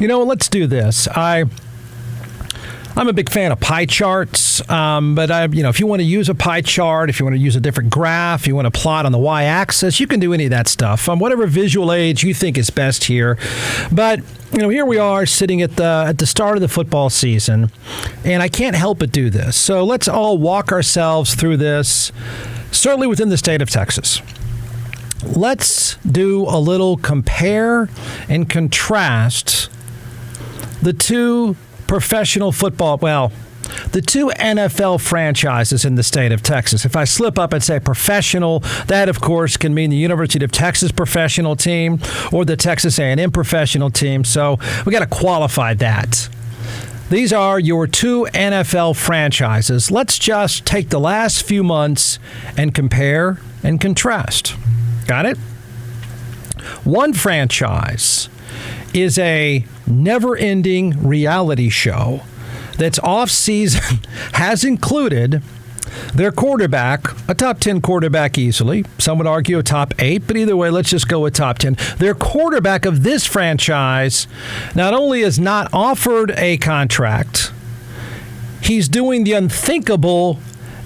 Let's do this. I'm a big fan of pie charts, but if you want to use a pie chart, if you want to use a different graph, you want to plot on the y-axis, you can do any of that stuff. Whatever visual aids you think is best here. But here we are sitting at the start of the football season, and I can't help but do this. So let's all walk ourselves through this, certainly within the state of Texas. Let's do a little compare and contrast the two professional football, the two NFL franchises in the state of Texas. If I slip up and say professional, that, of course, can mean the University of Texas professional team or the Texas A&M professional team. So we got to qualify that. These are your two NFL franchises. Let's just take the last few months and compare and contrast. Got it? One franchise is a never-ending reality show that's off-season has included their quarterback, a top 10 quarterback easily. Some would argue a top 8, but either way, let's just go with top 10. Their quarterback of this franchise not only is not offered a contract, he's doing the unthinkable,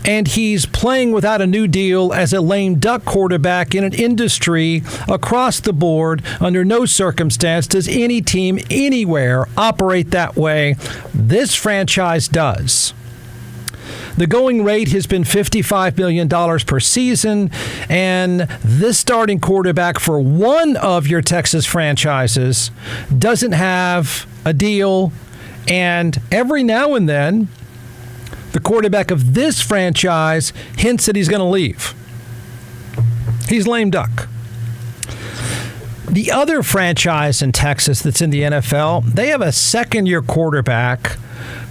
and he's playing without a new deal as a lame duck quarterback in an industry across the board. Under no circumstance does any team anywhere operate that way. This franchise does. The going rate has been $55 million per season, and this starting quarterback for one of your Texas franchises doesn't have a deal, and every now and then, the quarterback of this franchise hints that he's going to leave. He's lame duck. The other franchise in Texas that's in the NFL, they have a second-year quarterback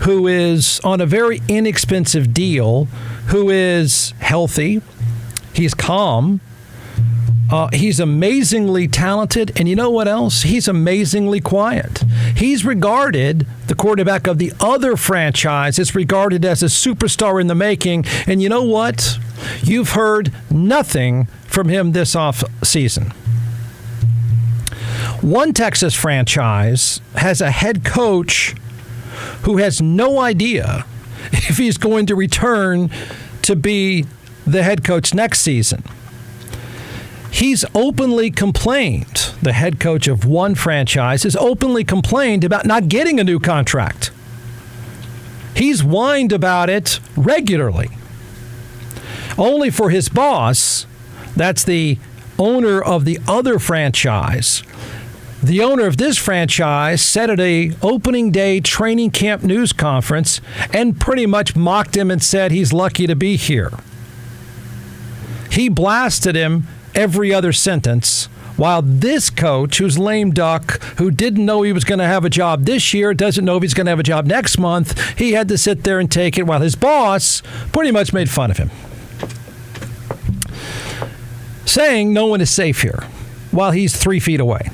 who is on a very inexpensive deal, who is healthy, he's calm, he's amazingly talented, and you know what else? He's amazingly quiet. He's regarded, the quarterback of the other franchise is regarded as a superstar in the making, and you know what? You've heard nothing from him this offseason. One Texas franchise has a head coach who has no idea if he's going to return to be the head coach next season. He's openly complained, the head coach of one franchise has openly complained about not getting a new contract. He's whined about it regularly. Only for his boss, that's the owner of the other franchise. The owner of this franchise said at a opening day training camp news conference and pretty much mocked him and said he's lucky to be here. He blasted him every other sentence, while this coach, who's lame duck, who didn't know he was going to have a job this year, doesn't know if he's going to have a job next month, he had to sit there and take it while his boss pretty much made fun of him, saying no one is safe here while he's 3 feet away.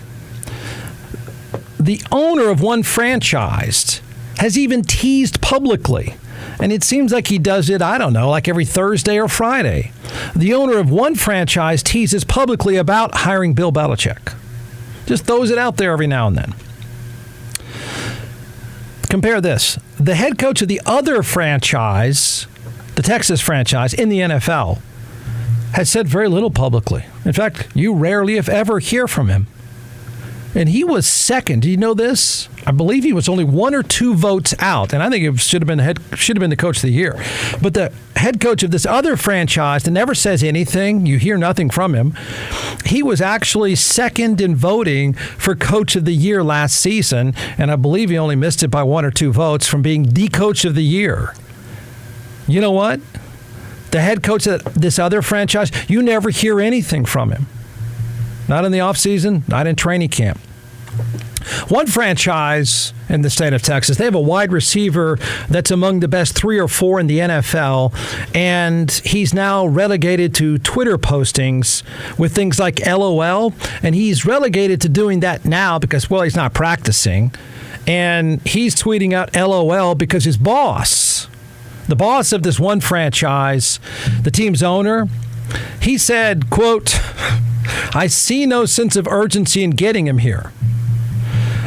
The owner of one franchise has even teased publicly, and it seems like he does it, I don't know, like every Thursday or Friday. The owner of one franchise teases publicly about hiring Bill Belichick. Just throws it out there every now and then. Compare this. The head coach of the other franchise, the Texas franchise in the NFL, has said very little publicly. In fact, you rarely, if ever, hear from him. And he was second. Do you know this? I believe he was only 1 or 2 votes out, and I think it should have been the coach of the year. But the head coach of this other franchise that never says anything, you hear nothing from him, he was actually second in voting for coach of the year last season, and I believe he only missed it by 1 or 2 votes from being the coach of the year. You know what? The head coach of this other franchise, you never hear anything from him. Not in the offseason, not in training camp. One franchise in the state of Texas, they have a wide receiver that's among the best 3 or 4 in the NFL, and he's now relegated to Twitter postings with things like LOL, and he's relegated to doing that now because, well, he's not practicing, and he's tweeting out LOL because his boss, the boss of this one franchise, the team's owner, he said, quote, "I see no sense of urgency in getting him here.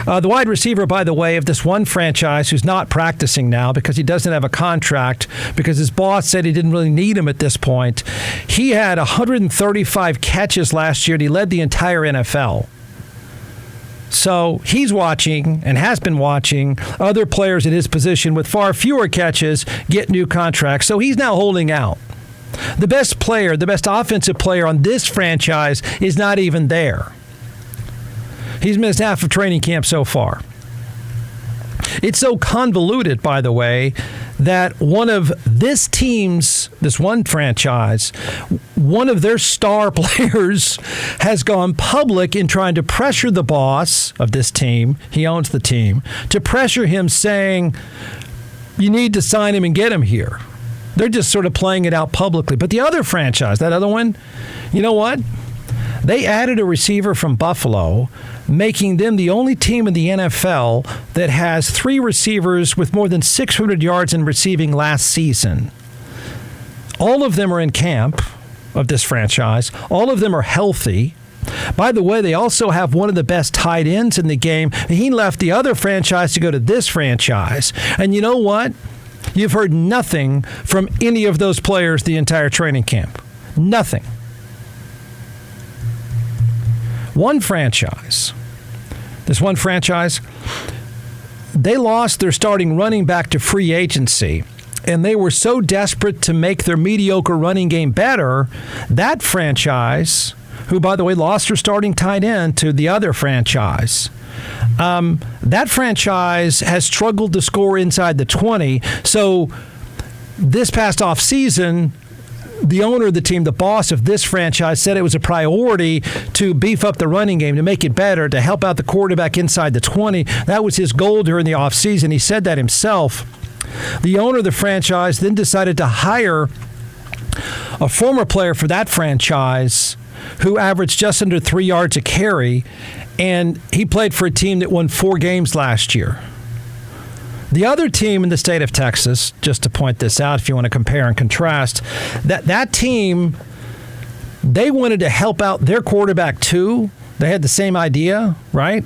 The wide receiver, by the way, of this one franchise who's not practicing now because he doesn't have a contract because his boss said he didn't really need him at this point. He had 135 catches last year and he led the entire NFL. So he's watching and has been watching other players in his position with far fewer catches get new contracts. So he's now holding out. The best player, the best offensive player on this franchise is not even there. He's missed half of training camp so far. It's so convoluted, by the way, that one of this one franchise, one of their star players has gone public in trying to pressure the boss of this team, he owns the team, to pressure him saying, you need to sign him and get him here. They're just sort of playing it out publicly. But the other franchise, that other one, you know what? They added a receiver from Buffalo, making them the only team in the NFL that has 3 receivers with more than 600 yards in receiving last season. All of them are in camp of this franchise. All of them are healthy. By the way, they also have one of the best tight ends in the game. He left the other franchise to go to this franchise. And you know what? You've heard nothing from any of those players the entire training camp. Nothing. This one franchise, they lost their starting running back to free agency, and they were so desperate to make their mediocre running game better, that franchise, who, by the way, lost their starting tight end to the other franchise, that franchise has struggled to score inside the 20. So this past offseason, the owner of the team, the boss of this franchise, said it was a priority to beef up the running game, to make it better, to help out the quarterback inside the 20. That was his goal during the offseason. He said that himself. The owner of the franchise then decided to hire a former player for that franchise who averaged just under 3 yards a carry, and he played for a team that won 4 games last year. The other team in the state of Texas, just to point this out if you want to compare and contrast, that team, they wanted to help out their quarterback too. They had the same idea, right?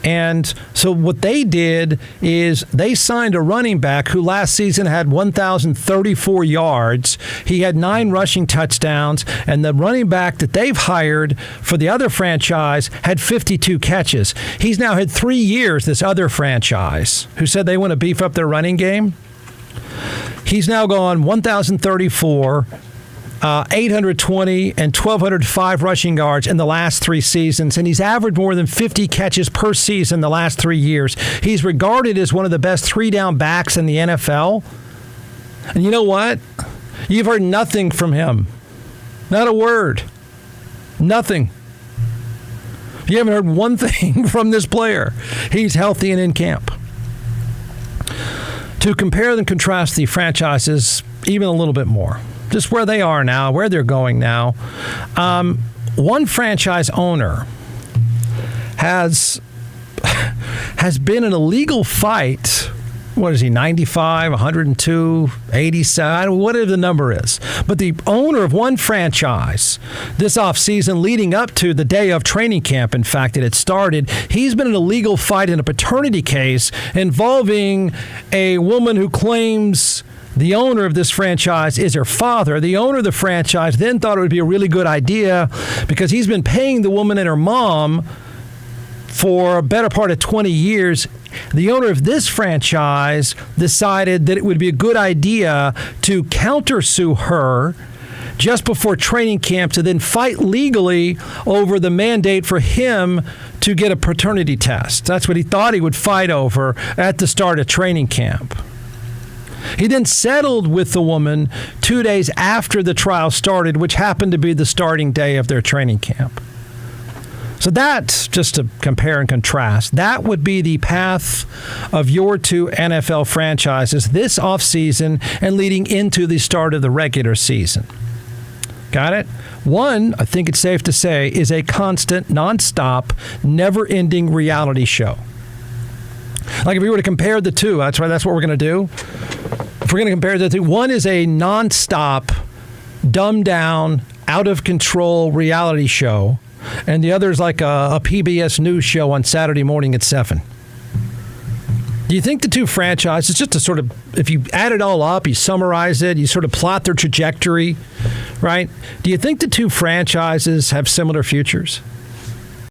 And so what they did is they signed a running back who last season had 1,034 yards. He had 9 rushing touchdowns, and the running back that they've hired for the other franchise had 52 catches. He's now had 3 years, this other franchise, who said they want to beef up their running game. He's now gone 1,034, 820 and 1,205 rushing yards in the last 3 seasons, and he's averaged more than 50 catches per season the last 3 years. He's regarded as one of the best 3-down backs in the NFL. And you know what? You've heard nothing from him. Not a word. Nothing. You haven't heard one thing from this player. He's healthy and in camp. To compare and contrast the franchises even a little bit more, just where they are now, where they're going now. One franchise owner has been in a legal fight. What is he, 95, 102, 87, whatever the number is. But the owner of one franchise this offseason leading up to the day of training camp, in fact, that it started, he's been in a legal fight in a paternity case involving a woman who claims the owner of this franchise is her father. The owner of the franchise then thought it would be a really good idea because he's been paying the woman and her mom for a better part of 20 years. The owner of this franchise decided that it would be a good idea to countersue her just before training camp to then fight legally over the mandate for him to get a paternity test. That's what he thought he would fight over at the start of training camp. He then settled with the woman 2 days after the trial started, which happened to be the starting day of their training camp. So that, just to compare and contrast, that would be the path of your 2 NFL franchises this offseason and leading into the start of the regular season. Got it? One, I think it's safe to say, is a constant, nonstop, never-ending reality show. Like if we were to compare the two, that's what we're going to do. If we're going to compare the two, one is a nonstop, dumbed down, out of control reality show and the other is like a PBS news show on Saturday morning at 7. Do you think the two franchises, just to sort of, if you add it all up, you summarize it, you sort of plot their trajectory, right? Do you think the two franchises have similar futures?